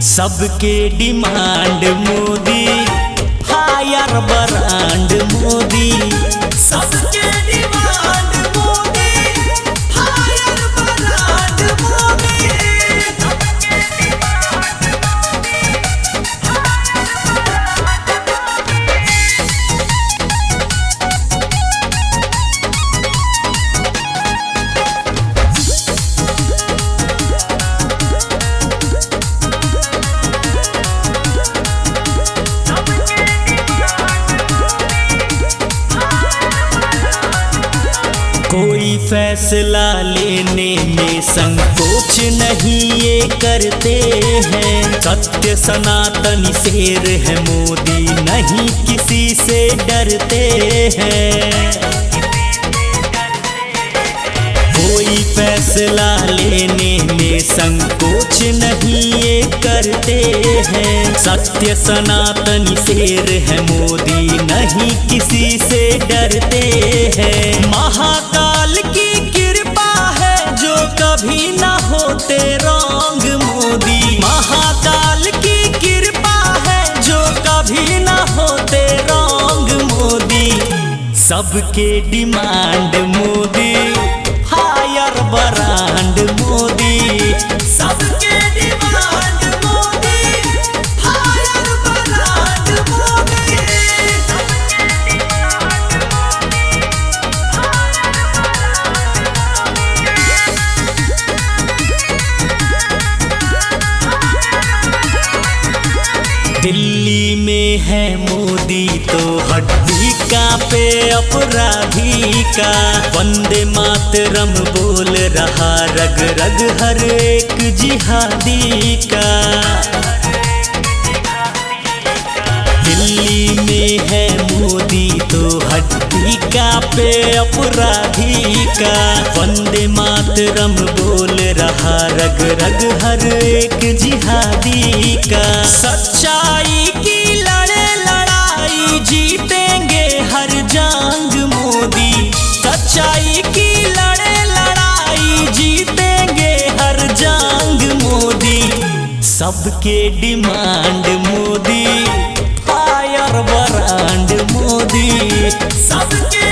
सबके demand Modi, higher brand Modi. सबके demand Modi, higher brand Modi. कोई फैसला लेने में संकोच नहीं ये करते हैं। सत्य सनातन शेर है मोदी, नहीं किसी से डरते हैं। कोई फैसला लेने में संकोच नहीं ये करते हैं। सत्य सनातन शेर है मोदी, नहीं किसी से डरते हैं। महाकाल की कृपा है जो कभी ना होते रॉन्ग मोदी। महाकाल की कृपा है जो कभी ना होते रॉन्ग मोदी। सबके demand Modi, higher brand Modi. सबके demand Modi, higher brand Modi. Delhi में है मोदी तो हड्डी कांपे अपराधी का। वंदे मातरम बोल रहा रग रग हर एक जिहादी का। दिल्ली में है मोदी तो हड्डी कांपे अपराधी का। वंदे मातरम बोल रहा रग रग हर एक जिहादी का। सच्चाई की लड़े लड़ाई जीतेंगे हर जंग मोदी। सच्चाई की लड़े लड़ाई जीतेंगे हर जंग मोदी। सबके demand Modi, higher brand Modi. सबके